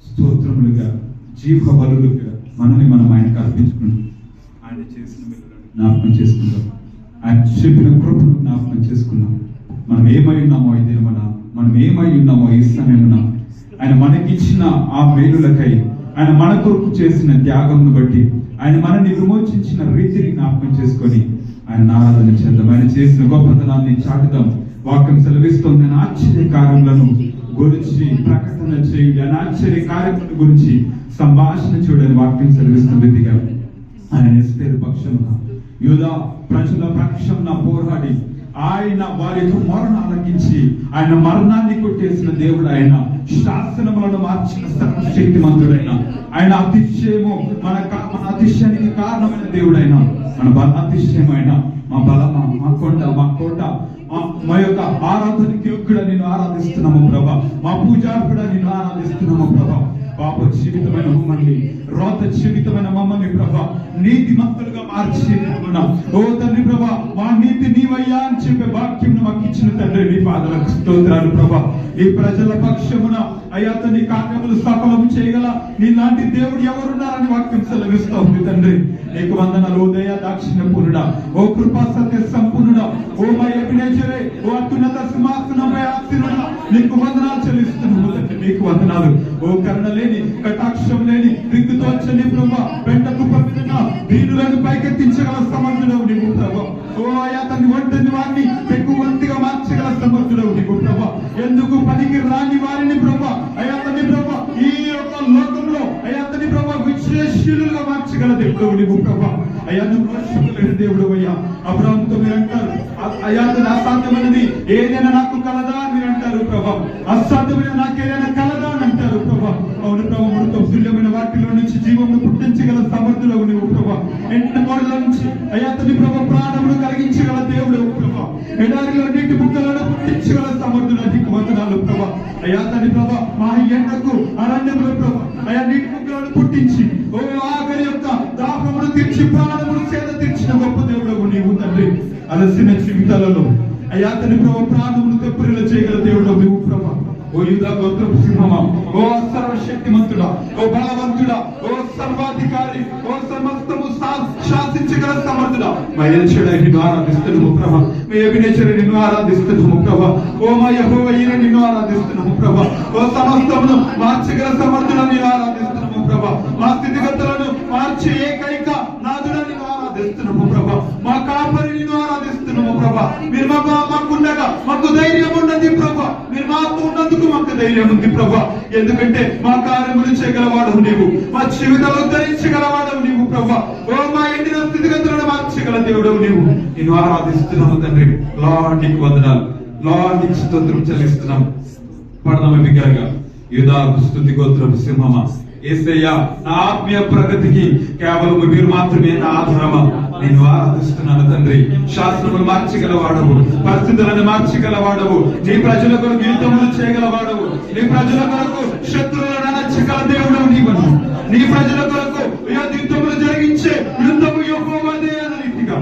స్తోత్రములుగా జీవ బలులుగా మనల్ని మనం ఆయనకు అర్పించుకుంటాం. ఆయన చేసిన మేలులను జ్ఞాపకం చేసుకుందాం. ఆయన చెప్పిన కృపను జ్ఞాపకం చేసుకుందాం. మనం ఏమై ఉన్నామో ఈ దినమున, మనం ఏమై ఉన్నామో ఈ సమయమున, ఆయన మనకిచ్చిన ఆ మేలులకై, ఆయన మన కొరకు చేసిన త్యాగంను బట్టి, ఆయన మనల్ని విమోచించిన రీతిని జ్ఞాపకం చేసుకొని ఆయన ఆరాధన చేద్దాం. ఆయన చేసిన గొప్పతనాన్ని చాటుదాం. వాక్యం సెలవిస్తుంది, ఆయన ఆశ్చర్య కార్యములను గురించి ప్రకటన చేయుడి, ఆయన ఆశ్చర్య కార్యముల గురించి సంభాషణ చూడని వాక్యం సెలవిస్తుంది. ఆయన ఎస్తేరు పక్షమున యూదా ప్రజల పక్షమున పోరాడి ఆయన వారి యొక్క మరణ ఆలకించి ఆయన మరణాన్ని కొట్టేసిన దేవుడు, ఆయన శాసనములను మార్చిన సర్వశక్తిమంతుడైన ఆయన అతిశయము మన అతిశయానికి కారణమైన దేవుడైన మన అతిశయమైన మా బలమా, మా కోట మా యొక్క ఆరాధనకి కూడా నిన్ను ఆరాధిస్తున్నాము ప్రభా. మా పూజార్పుడా నిన్ను ఆరాధిస్తున్నాము ప్రభా. పాప జీవితమైన మమ్మల్ని, రోత జీవితమైన మమ్మల్ని ప్రభా నీతి మంతులుగా మార్చి, ఓ తండ్రి ప్రభా మా నీతి నీవయ్యా అని చెప్పే వాక్యం మాకు ఇచ్చిన తండ్రి నీ పాదాలకు స్తోత్రాలు ప్రభా. ఈ ప్రజల పక్షమున అయ్యా తండ్రి కార్యములు సఫలం చేయగల నీలాంటి దేవుడు ఎవరున్నారని వాక్యం సెలవిస్తూ ఉంది తండ్రి. నీకు వందనాలు ఓ దయ దాక్షిణ్య పూర్ణుడా, ఓ కృపా సత్య సంపూర్ణుడా, ఓ మా ఎబినేజరే, ఓ అత్యున్నత సింహాసనంపై ఆసీనుడా, నీకు వందనాలు చెల్లిస్తున్నాము తండ్రి. నీకు వందనాలు ఓ కరుణ లేని, కటాక్షం లేని, దిక్కుతోచని ప్రభా, వెంట కుప్పమిన దీనులను పైకెత్తించగల సమర్థుడవు నీకు ప్రభా. ఓ అయా తన్ని ఒంటని వారిని ఎక్కువంతిగా మార్చగల సమర్థుడవు నీకు ప్రభా. ఎందుకు పనికి రాని వారిని ప్రభా అయా తన్ని ప్రభా ఈ యొక్క లోకంలో అయా తన్ని ప్రభా విశ్లేషులుగా మార్చగల దేవుడు నీకు ప్రభా. అయ్యా నువ్వు రోషములేని దేవుడు అయ్యా. అబ్రాహాముతో మీరు అంటారు అయ్యా అసాధ్యమైనది ఏదైనా నాకు కలదా అని మీరు అంటారు ప్రభా. అసాధ్యమైన నాకేదైనా కలదా అని అంటారు ప్రభా. అవును ప్రభా, మృత తుల్యమైన వాటిలో నుంచి జీవమును పుట్టించగల సమర్థుడవు నువ్వు ప్రభా. ఎండిన కోడల నుంచి అయ్యా తండ్రి ప్రభా ప్రాణమును కలిగించగల దేవుడు ప్రభా. ఎడారిలో నీటి బుక్కలను పుట్టించగల సమర్థుడు నీకు వందనాలు ప్రభా. అయ్యా తండ్రి ప్రభా మా ఎండకు అరణ్యములు ప్రభా అయ్యా నీటి బుక్కలను పుట్టించి ఓ ఆఖరి యొక్క దాహమును తీర్చి ప్రాణమును సేద తీర్చిన గొప్ప దేవుడు నీవు తండ్రి. అలసిన జీవితాలలో అయ్యా తండ్రి ప్రభా ప్రాణమును తెప్పురిలో చేయగల దేవుడు నీవు ప్రభా. ఓ యూదా గోత్రపు సింహమా, ఓ సర్వశక్తిమంతుడా, ఓ బలవంతుడా, ఓ సర్వాధికారి, ఓ సమస్తము శాసించగల సమర్థుడా, మా యెహోవా నిన్ను ఆరాధిస్తున్నాము ప్రభా. మా ఎబినేజరు నిన్ను ఆరాధిస్తున్నాము ప్రభా. ఓ మా యెహోవా నిన్ను ఆరాధిస్తున్నాము ప్రభా. ఓ సమస్తమును మార్చగల సమర్థుడా నిన్ను ఆరాధిస్తున్నాము ప్రభా. మా స్థితిగతులను మార్చే ఏకైక నాదుడా నిన్ను ఆరాధిస్తున్నాము ప్రభా. మా కాపరి నిన్ను ఆరాధిస్తున్నాము ప్రభా. మీరు మాకుండగా మాకు ధైర్యం ఉన్నది ప్రభా. మీరు మాకు ఉన్నందుకు మాకు ధైర్యం ఉంది ప్రభా. ఎందుకంటే మా కార్యములు చేయగలవాడవు నీవు, మా జీవితంలో ధరించగలవాడవు నీవు ప్రభా. ఓ మా ఎండిన స్థితిగతులను మార్చగల దేవుడవు నీవు. నేను ఆరాధిస్తున్నాము తండ్రి. లార్డ్ నీకు వందనాలు, లార్డ్ నీకు స్తోత్రం చెల్లిస్తున్నాం. పడదాము బిగ్గరగా. యూదా స్తుతి గోత్రపు సింహమా, యేసయ్యా నా ఆత్మీయ ప్రగతికి కేవలం మీరు మాత్రమే నా ఆధారమా. నేను ఆరాధిస్తున్నాను తండ్రి. శాస్త్రములు మార్చగలవాడవు, పరిస్థితులను మార్చగలవాడవు, నీ ప్రజల కొరకు యుద్ధములు చేయగలవాడవు, నీ ప్రజల కొరకు శత్రువులను అణచగల దేవుడవు నీవను. నీ ప్రజల కొరకు యుద్ధములు జరిగించే యుద్ధము యెహోవాదే అన్న రీతిగా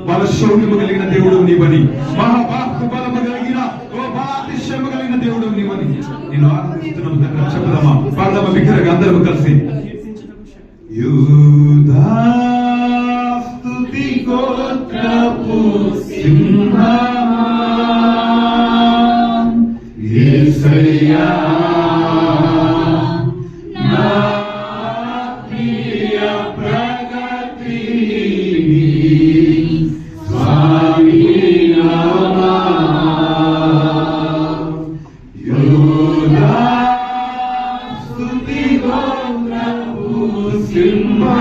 బలశౌర్యము కలిగిన దేవుడు నీవని, మహాబాహు బలము కలిగిన ఓ బలాతిశయము కలిగిన దేవుడు నీవని నేను ఆరాధిస్తున్నాను తండ్రి. చెప్పుదామా, పాడదామా బిగ్గరగా అందరూ కలిసి. యూదా స్తుతి గోత్రపు సింహమా, యేసయ్యా నా ప్రియ ప్రగతి స్వామి నామా. యూదా స్తుతి గోత్రపు సింహమా,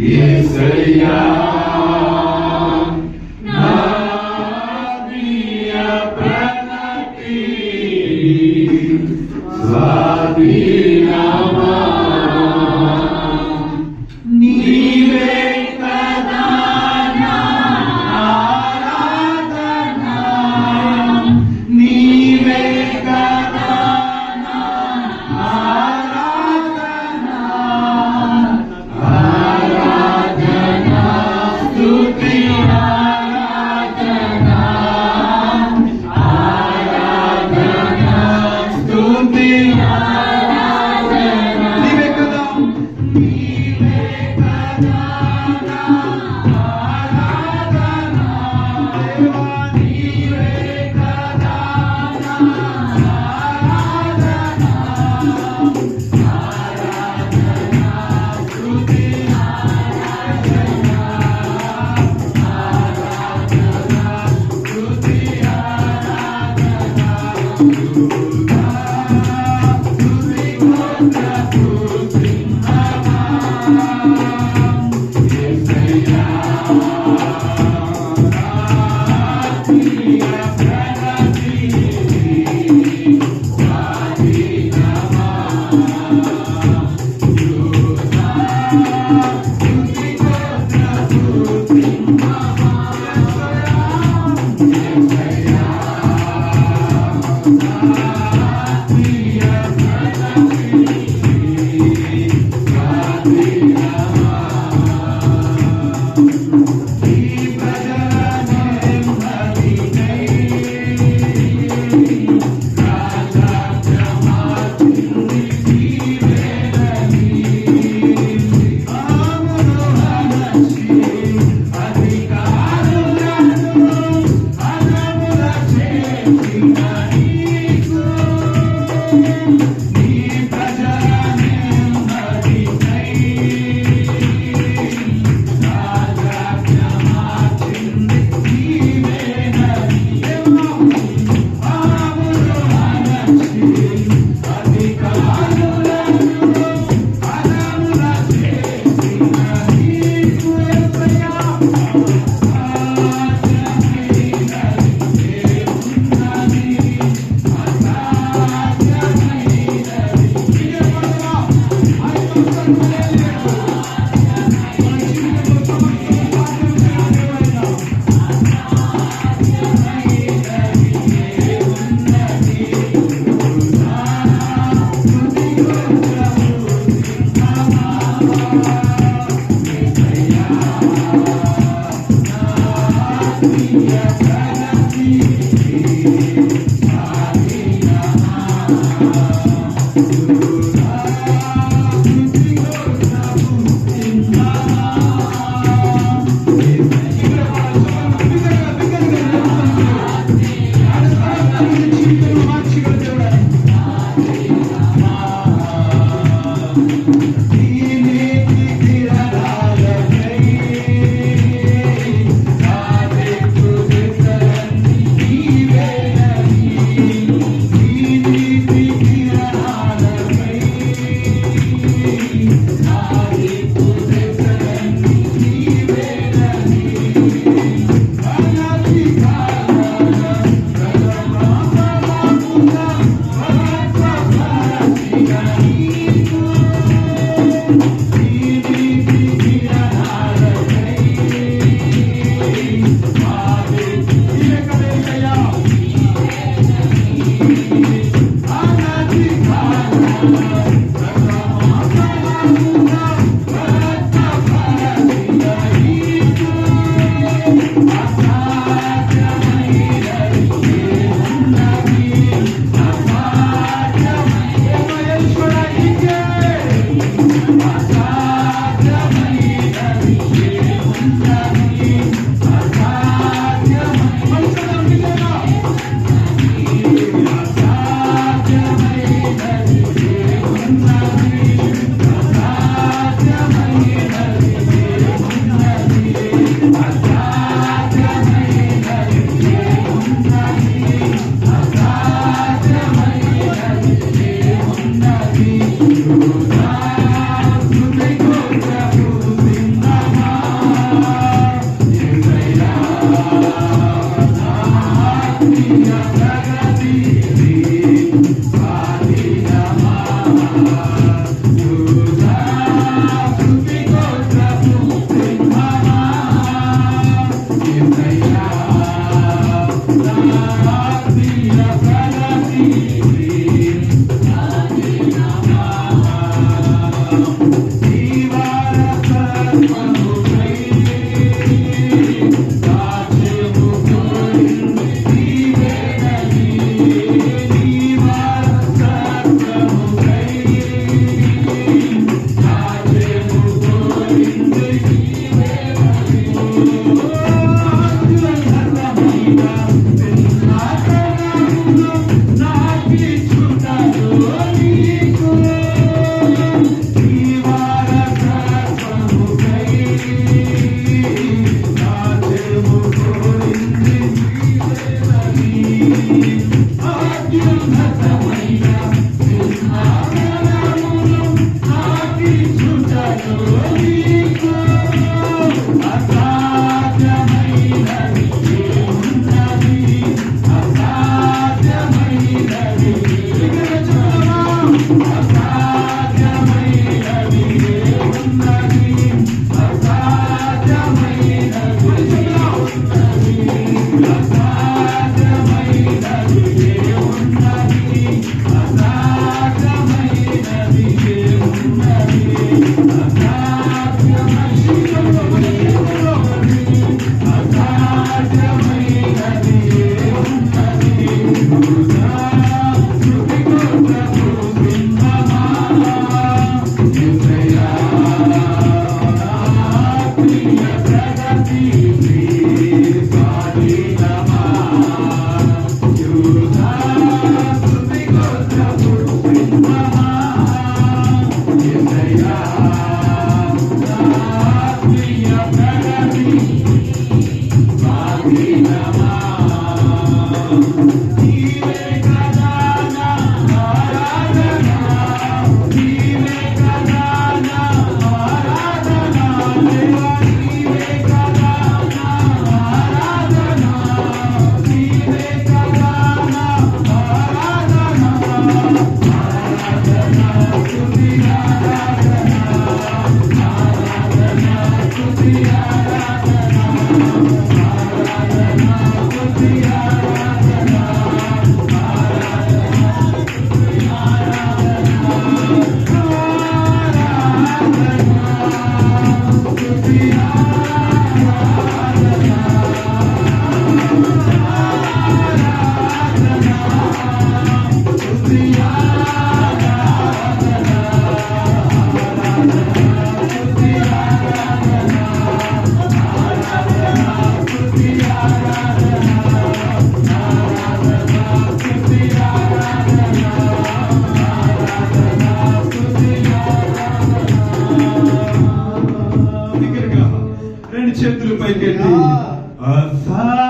యేసయ్యా నా ప్రియ ప్రగతి స్వామి నామా. నీవే కదా నా ఆరాధన, నీవే కదా నా ఆరాధన, ఆరాధన స్తుతి ఆరాధన, ఆరాధన రెండు చేతులు పైకెత్తి అసాధ్యమైనది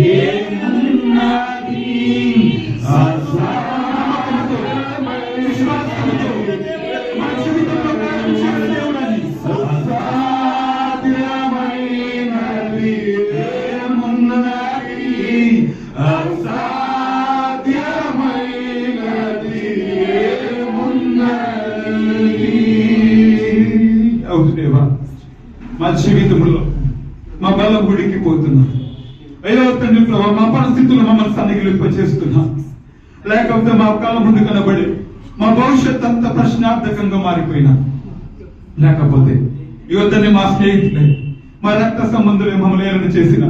ఏమున్నది, అసాధ్యమైనది ఏమున్నది, అసాధ్యమైనది ఏమున్నది. అవును దేవా, మా జీవితంలో మా బలం గుడికి పోతున్నాం. అయ్యో తండ్రి ప్రభావ, మా పరిస్థితులు మమ్మల్ని సన్నిగిలింప చేస్తున్నా. లేకపోతే మా కళ్ళ ముందు కనబడి మా భవిష్యత్ అంతా ప్రశ్నార్థకంగా మారిపోయినా, లేకపోతే యువతని మా స్నేహితులే, మా రక్త సంబంధులే మమ్మల్ని ఏలన చేసిన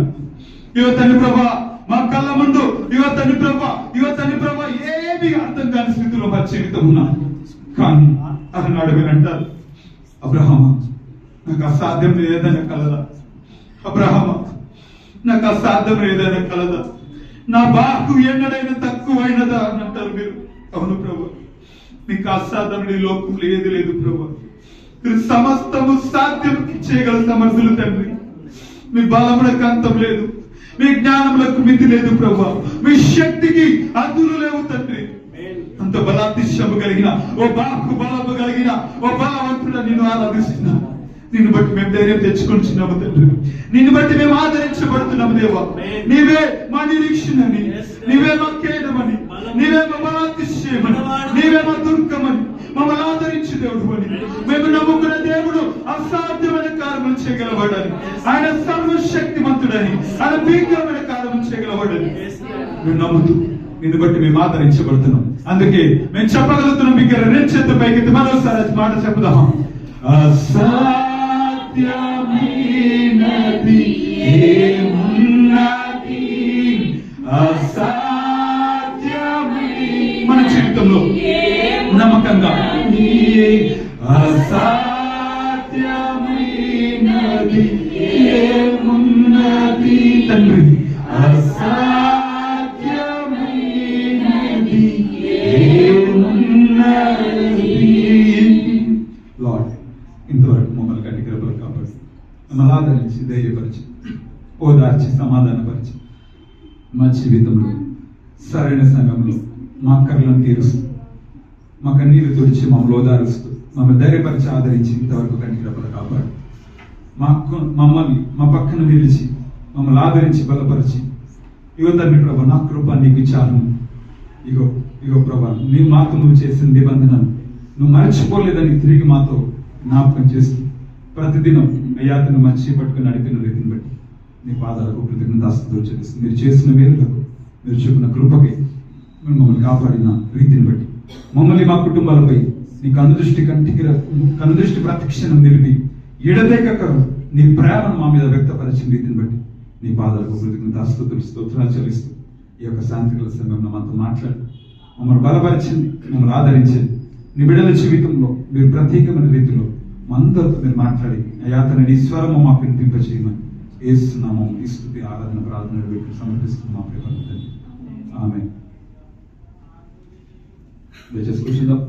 యువతని ప్రభా, మా కళ్ళ ముందు యువతని ప్రభా ఏమీ అర్థం కాని స్థితిలో మా జీవితం ఉన్నా. కానీ అన్నాడు వినంటారు, అబ్రహామా నాకు అసాధ్యం ఏదైనా కలదా, అబ్రహామా నాకు అసాధ్యం ఏదైనా కలదా, నా బాకు ఎన్నడైనా తక్కువైనదా అని అంటారు మీరు. అవును ప్రభు, నీకు అసాధ్యం నీ లోకంలో ఏది లేదు ప్రభు. మీరు సమస్తము సాధ్యం చేయగల సమర్థులు తండ్రి. మీ బలములకు అంతం లేదు, మీ జ్ఞానములకు మితి లేదు ప్రభు. మీ శక్తికి అదులు లేవు తండ్రి. అంత బలాతిశము కలిగిన ఓ బాకు బలము కలిగిన ఓ బలవంతుడా నిన్ను ఆరాధిస్తున్నా. నిన్ను బట్టి మేము ధైర్యం తెచ్చుకుంటున్నాము తండ్రి. నిన్ను బట్టి మేము ఆదరించబడుతున్నాము దేవా. నీవే మా నిరీక్షణని, నీవే మా కేడమని, నీవే మా బలాతిశయమని, నీవే మా దుర్గమని, మమ్మల్ని ఆదరించి దేవుడు అని మేము నమ్ముకున్న దేవుడు అసాధ్యమైన కార్యములు చేయగలవాడని, ఆయన సర్వశక్తిమంతుడని, ఆయన భీకరమైన కార్యములు చేయగలవాడని మేము నమ్ముతూ నిన్ను బట్టి మేము ఆదరించబడుతున్నాం. అందుకే మేము చెప్పగలుగుతున్నాం. మీకు రెండు చేతుల పైకి మరోసారి మాట చెప్పుదాం. అసాధ్యమైనది ఏమున్నది, మన జీవితంలో నమ్మకంగా అసాధ్యమైనది ఏమున్నది తండ్రి, అసాధ్యమైనది ఏమున్నది. లార్డ్, ఇంతవరకు మమ్మల్ని గట్టి కృపలు కాపాడు, మమ్మల్ని ఆదరించి ధైర్యపరిచి ఓదార్చి సమాధానపరిచి మా జీవితంలో సరైన సంఘంలో మా కర్రలను తీరుస్తూ మా కన్నీరు తుడిచి మమ్మల్ని ఓదారుస్తూ మమ్మల్ని ధైర్యపరిచి ఆదరించి ఇంతవరకు గట్టి కృపలు కాపాడు. మమ్మల్ని మా పక్కన నిలిచి మమ్మల్ని ఆదరించి బలపరిచి యువతని ప్రభా నా కృప నీకు చాలు. ఇగో ప్రభా, నీ మాతో నువ్వు చేసిన నిబంధనను నువ్వు మర్చిపోలేదని తిరిగి మాతో జ్ఞాపకం చేస్తూ ప్రతిదినం అయ్యాతను మంచి పట్టుకుని నడిపిన రీతిని బట్టి నీ పాదాలకు కృతజ్ఞతాస్తుతులు చెల్లిస్తుంది. మీరు చేసిన మేలులకు, మీరు చూపిన కృపకి, మీరు మమ్మల్ని కాపాడిన రీతిని బట్టి మమ్మల్ని మా కుటుంబాలపై నీ కనుదృష్టి ప్రతిక్షణం నిలిపి ఎడతెగక నీ ప్రేమను మా మీద వ్యక్తపరిచిన రీతిని బట్టి నీ పాదాలకు కృతజ్ఞతాస్తుతులు స్తోత్రాలు చెల్లిస్తూ ఈ యొక్క శాంతిగల సమయంలో మనతో మాట్లాడి మమ్మల్ని బలపరిచింది, మమ్మల్ని ఆదరించింది. నీ బిడ్డల జీవితంలో మీరు ప్రత్యేకమైన రీతిలో అందరితో మీరు మాట్లాడి అయాతన నీ స్వరము మాకు వినిపింపచేయమని యేసునామమున ఈ స్తుతి ఆరాధన ప్రార్థన పెట్టి సమర్పిస్తున్నాం మా ప్రియ తండ్రి. ఆమేన్. దయచేసి కూర్చుందాం.